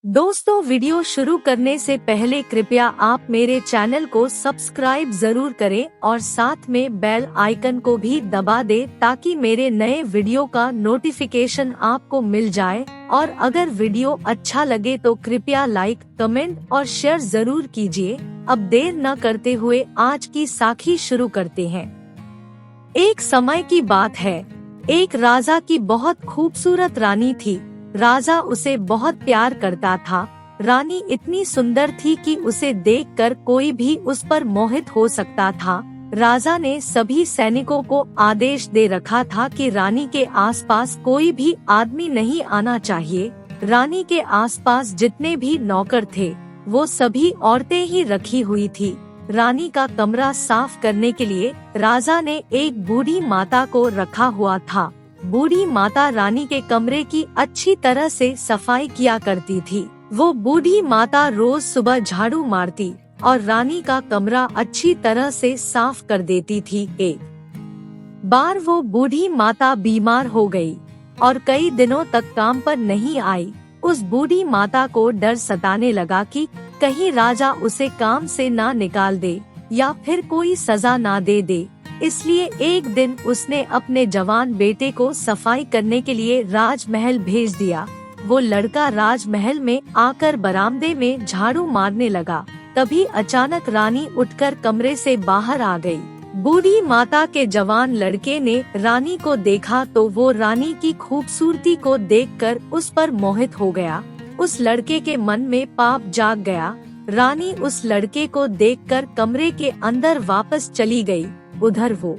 दोस्तों, वीडियो शुरू करने से पहले कृपया आप मेरे चैनल को सब्सक्राइब जरूर करें और साथ में बेल आइकन को भी दबा दें ताकि मेरे नए वीडियो का नोटिफिकेशन आपको मिल जाए। और अगर वीडियो अच्छा लगे तो कृपया लाइक, कमेंट और शेयर जरूर कीजिए। अब देर न करते हुए आज की साखी शुरू करते हैं। एक समय की बात है, एक राजा की बहुत खूबसूरत रानी थी। राजा उसे बहुत प्यार करता था। रानी इतनी सुंदर थी कि उसे देखकर कोई भी उस पर मोहित हो सकता था। राजा ने सभी सैनिकों को आदेश दे रखा था कि रानी के आसपास कोई भी आदमी नहीं आना चाहिए। रानी के आसपास जितने भी नौकर थे वो सभी औरतें ही रखी हुई थी। रानी का कमरा साफ करने के लिए राजा ने एक बूढ़ी माता को रखा हुआ था। बूढ़ी माता रानी के कमरे की अच्छी तरह से सफाई किया करती थी। वो बूढ़ी माता रोज सुबह झाड़ू मारती और रानी का कमरा अच्छी तरह से साफ कर देती थी। एक बार वो बूढ़ी माता बीमार हो गई और कई दिनों तक काम पर नहीं आई। उस बूढ़ी माता को डर सताने लगा कि कहीं राजा उसे काम से ना निकाल दे या फिर कोई सजा ना दे दे। इसलिए एक दिन उसने अपने जवान बेटे को सफाई करने के लिए राजमहल भेज दिया। वो लड़का राजमहल में आकर बरामदे में झाड़ू मारने लगा। तभी अचानक रानी उठकर कमरे से बाहर आ गई। बूढ़ी माता के जवान लड़के ने रानी को देखा तो वो रानी की खूबसूरती को देखकर उस पर मोहित हो गया। उस लड़के के मन में पाप जाग गया। रानी उस लड़के को देखकर कमरे के अंदर वापस चली गई। उधर वो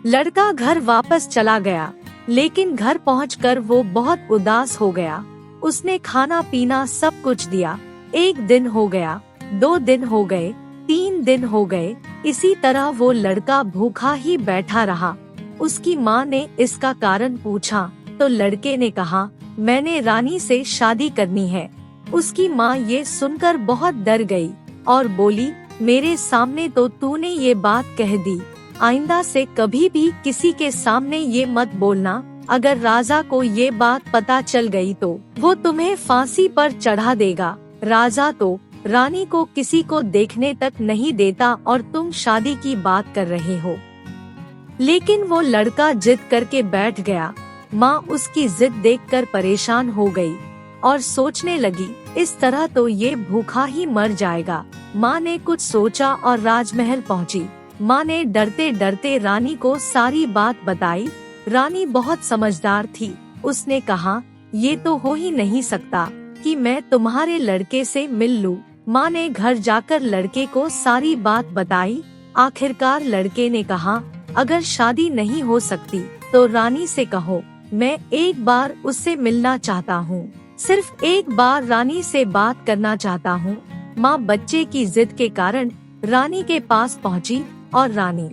लड़का घर वापस चला गया, लेकिन घर पहुंचकर वो बहुत उदास हो गया। उसने खाना पीना सब कुछ दिया। 1 दिन हो गया, 2 दिन हो गए, 3 दिन हो गए। इसी तरह वो लड़का भूखा ही बैठा रहा। उसकी माँ ने इसका कारण पूछा तो लड़के ने कहा, मैंने रानी से शादी करनी है। उसकी माँ ये सुनकर बहुत डर गई और बोली, मेरे सामने तो तूने ये बात कह दी। आइंदा से कभी भी किसी के सामने ये मत बोलना। अगर राजा को ये बात पता चल गई तो वो तुम्हें फांसी पर चढ़ा देगा। राजा तो रानी को किसी को देखने तक नहीं देता और तुम शादी की बात कर रहे हो। लेकिन वो लड़का जिद करके बैठ गया। माँ उसकी जिद देखकर परेशान हो गई और सोचने लगी, इस तरह तो ये भूखा ही मर जाएगा। माँ ने कुछ सोचा और राजमहल पहुँची। माँ ने डरते डरते रानी को सारी बात बताई। रानी बहुत समझदार थी। उसने कहा, ये तो हो ही नहीं सकता कि मैं तुम्हारे लड़के से मिल लूं। माँ ने घर जाकर लड़के को सारी बात बताई। आखिरकार लड़के ने कहा, अगर शादी नहीं हो सकती तो रानी से कहो, मैं एक बार उससे मिलना चाहता हूँ। सिर्फ एक बार रानी से बात करना चाहता हूँ। माँ बच्चे की जिद के कारण रानी के पास पहुँची और रानी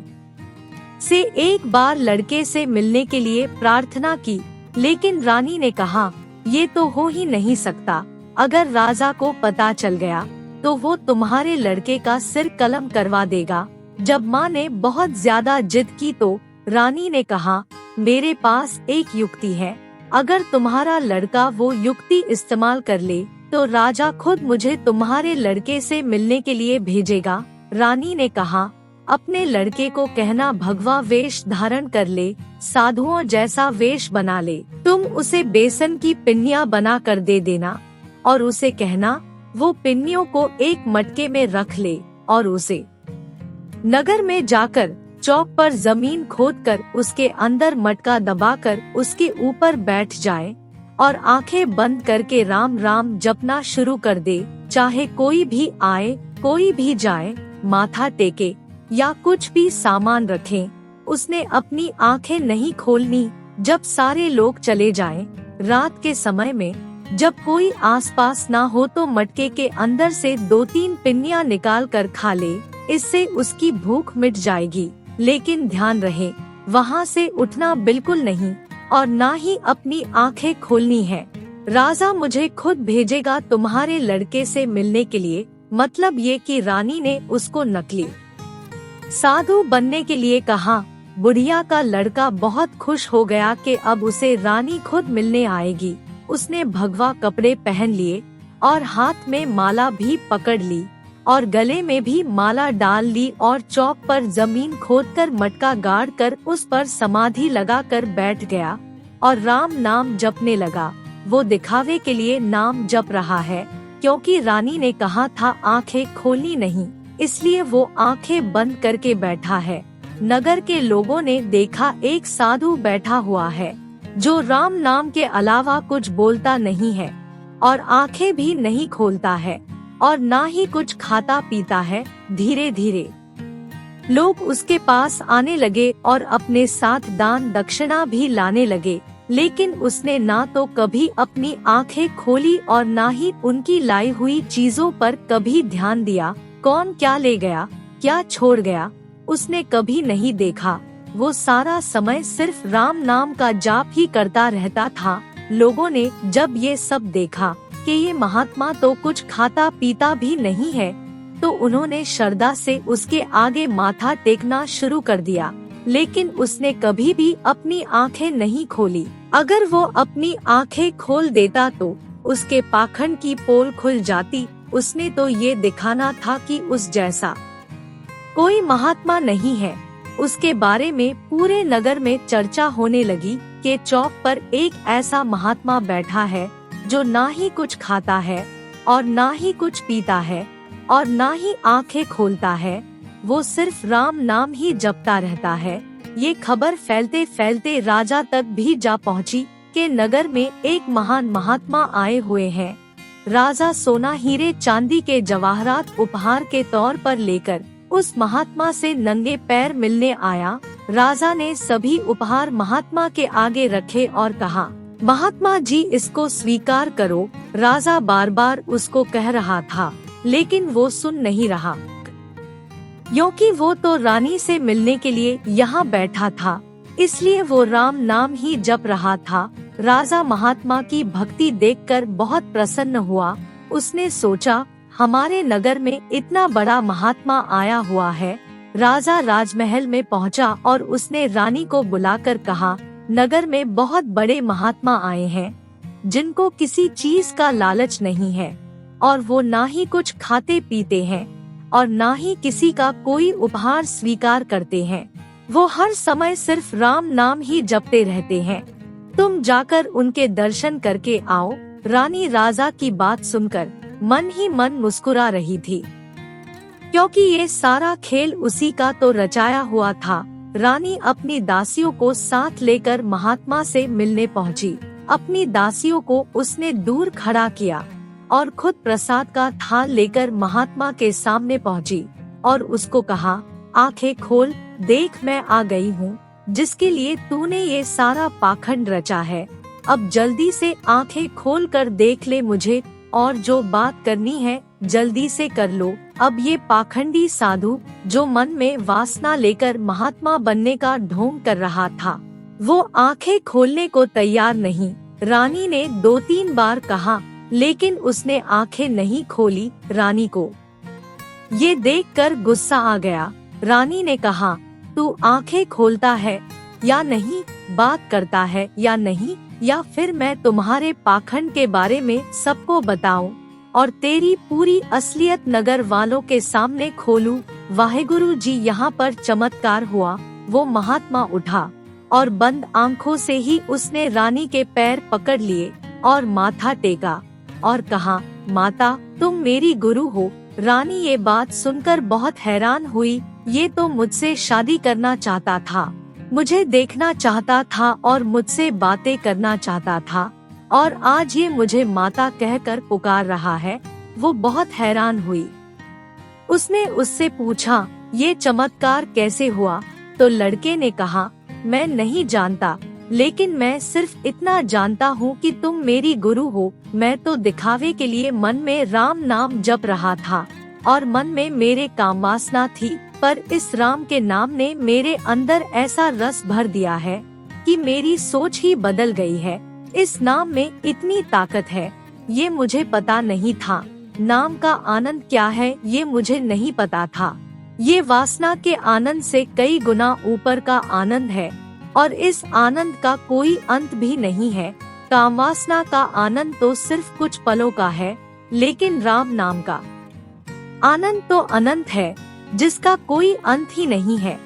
से एक बार लड़के से मिलने के लिए प्रार्थना की। लेकिन रानी ने कहा, ये तो हो ही नहीं सकता। अगर राजा को पता चल गया तो वो तुम्हारे लड़के का सिर कलम करवा देगा। जब माँ ने बहुत ज्यादा जिद की तो रानी ने कहा, मेरे पास एक युक्ति है। अगर तुम्हारा लड़का वो युक्ति इस्तेमाल कर ले तो राजा खुद मुझे तुम्हारे लड़के से मिलने के लिए भेजेगा। रानी ने कहा, अपने लड़के को कहना भगवा वेश धारण कर ले, साधुओं जैसा वेश बना ले। तुम उसे बेसन की पिन्नियाँ बना कर दे देना और उसे कहना वो पिन्नियों को एक मटके में रख ले और उसे नगर में जाकर चौक पर जमीन खोदकर उसके अंदर मटका दबाकर उसके ऊपर बैठ जाए और आंखें बंद करके राम राम जपना शुरू कर दे। चाहे कोई भी आए, कोई भी जाए, माथा टेके या कुछ भी सामान रखे, उसने अपनी आंखें नहीं खोलनी जब सारे लोग चले जाएं। रात के समय में जब कोई आसपास ना हो तो मटके के अंदर से 2-3 पिन्नियाँ निकाल कर खा ले। इससे उसकी भूख मिट जाएगी। लेकिन ध्यान रहे, वहाँ से उठना बिल्कुल नहीं और ना ही अपनी आंखें खोलनी है। राजा मुझे खुद भेजेगा तुम्हारे लड़के से मिलने के लिए। मतलब ये कि रानी ने उसको नकली साधु बनने के लिए कहा। बुढ़िया का लड़का बहुत खुश हो गया कि अब उसे रानी खुद मिलने आएगी। उसने भगवा कपड़े पहन लिए और हाथ में माला भी पकड़ ली और गले में भी माला डाल ली और चौक पर जमीन खोदकर मटका गाड़ कर उस पर समाधि लगाकर बैठ गया और राम नाम जपने लगा। वो दिखावे के लिए नाम जप रहा है, क्योंकि रानी ने कहा था आंखें खोलनी नहीं, इसलिए वो आंखें बंद करके बैठा है। नगर के लोगों ने देखा एक साधु बैठा हुआ है जो राम नाम के अलावा कुछ बोलता नहीं है और आंखें भी नहीं खोलता है और ना ही कुछ खाता पीता है। धीरे धीरे लोग उसके पास आने लगे और अपने साथ दान दक्षिणा भी लाने लगे, लेकिन उसने ना तो कभी अपनी आंखें खोली और ना ही उनकी लाई हुई चीजों पर कभी ध्यान दिया। कौन क्या ले गया, क्या छोड़ गया, उसने कभी नहीं देखा। वो सारा समय सिर्फ राम नाम का जाप ही करता रहता था। लोगों ने जब ये सब देखा कि ये महात्मा तो कुछ खाता पीता भी नहीं है, तो उन्होंने श्रद्धा से उसके आगे माथा टेकना शुरू कर दिया, लेकिन उसने कभी भी अपनी आंखें नहीं खोली। अगर वो अपनी आंखें खोल देता तो उसके पाखंड की पोल खुल जाती। उसने तो ये दिखाना था कि उस जैसा कोई महात्मा नहीं है। उसके बारे में पूरे नगर में चर्चा होने लगी कि चौक पर एक ऐसा महात्मा बैठा है जो ना ही कुछ खाता है और ना ही कुछ पीता है और ना ही आंखें खोलता है, वो सिर्फ राम नाम ही जपता रहता है। ये खबर फैलते फैलते राजा तक भी जा पहुंची कि नगर में एक महान महात्मा आए हुए हैं। राजा सोना हीरे चांदी के जवाहरात उपहार के तौर पर लेकर उस महात्मा से नंगे पैर मिलने आया। राजा ने सभी उपहार महात्मा के आगे रखे और कहा, महात्मा जी इसको स्वीकार करो। राजा बार बार उसको कह रहा था, लेकिन वो सुन नहीं रहा, क्योंकि वो तो रानी से मिलने के लिए यहाँ बैठा था, इसलिए वो राम नाम ही जप रहा था। राजा महात्मा की भक्ति देखकर बहुत प्रसन्न हुआ। उसने सोचा, हमारे नगर में इतना बड़ा महात्मा आया हुआ है। राजा राजमहल में पहुँचा और उसने रानी को बुलाकर कहा, नगर में बहुत बड़े महात्मा आए हैं जिनको किसी चीज का लालच नहीं है और वो ना ही कुछ खाते पीते हैं और ना ही किसी का कोई उपहार स्वीकार करते हैं। वो हर समय सिर्फ राम नाम ही जपते रहते हैं। तुम जाकर उनके दर्शन करके आओ। रानी राजा की बात सुनकर मन ही मन मुस्कुरा रही थी, क्योंकि ये सारा खेल उसी का तो रचाया हुआ था। रानी अपनी दासियों को साथ लेकर महात्मा से मिलने पहुंची। अपनी दासियों को उसने दूर खड़ा किया और खुद प्रसाद का थाल लेकर महात्मा के सामने पहुंची और उसको कहा, आंखें खोल, देख मैं आ गई हूँ जिसके लिए तूने ये सारा पाखंड रचा है। अब जल्दी से आंखें खोल कर देख ले मुझे, और जो बात करनी है जल्दी से कर लो। अब ये पाखंडी साधु जो मन में वासना लेकर महात्मा बनने का ढोंग कर रहा था, वो आंखें खोलने को तैयार नहीं। रानी ने 2-3 बार कहा, लेकिन उसने आंखें नहीं खोली। रानी को ये देखकर गुस्सा आ गया। रानी ने कहा, तू आंखें खोलता है या नहीं, बात करता है या नहीं, या फिर मैं तुम्हारे पाखंड के बारे में सबको बताऊं और तेरी पूरी असलियत नगर वालों के सामने खोलूं। वाहेगुरु जी, यहाँ पर चमत्कार हुआ। वो महात्मा उठा और बंद आंखों से ही उसने रानी के पैर पकड़ लिए और माथा टेका और कहा, माता तुम मेरी गुरु हो। रानी ये बात सुनकर बहुत हैरान हुई। ये तो मुझसे शादी करना चाहता था, मुझे देखना चाहता था और मुझसे बातें करना चाहता था, और आज ये मुझे माता कहकर पुकार रहा है। वो बहुत हैरान हुई। उसने उससे पूछा, ये चमत्कार कैसे हुआ? तो लड़के ने कहा, मैं नहीं जानता, लेकिन मैं सिर्फ इतना जानता हूँ कि तुम मेरी गुरु हो। मैं तो दिखावे के लिए मन में राम नाम जप रहा था और मन में मेरे काम वासना थी, पर इस राम के नाम ने मेरे अंदर ऐसा रस भर दिया है कि मेरी सोच ही बदल गई है। इस नाम में इतनी ताकत है, ये मुझे पता नहीं था। नाम का आनंद क्या है ये मुझे नहीं पता था। ये वासना के आनंद से कई गुना ऊपर का आनंद है और इस आनंद का कोई अंत भी नहीं है। काम वासना का आनंद तो सिर्फ कुछ पलों का है, लेकिन राम नाम का आनंद तो अनंत है, जिसका कोई अंत ही नहीं है।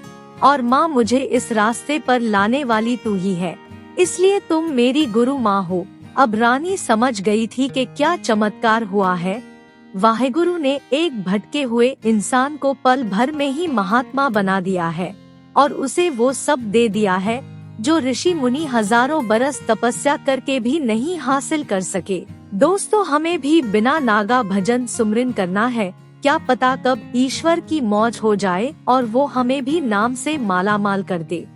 और माँ, मुझे इस रास्ते पर लाने वाली तू ही है, इसलिए तुम मेरी गुरु माँ हो। अब रानी समझ गई थी कि क्या चमत्कार हुआ है। वाहेगुरु ने एक भटके हुए इंसान को पल भर में ही महात्मा बना दिया है, और उसे वो सब दे दिया है जो ऋषि मुनि हजारों बरस तपस्या करके भी नहीं हासिल कर सके। दोस्तों, हमें भी बिना नागा भजन सुमरन करना है। क्या पता कब ईश्वर की मौज हो जाए और वो हमें भी नाम से माला माल कर दे।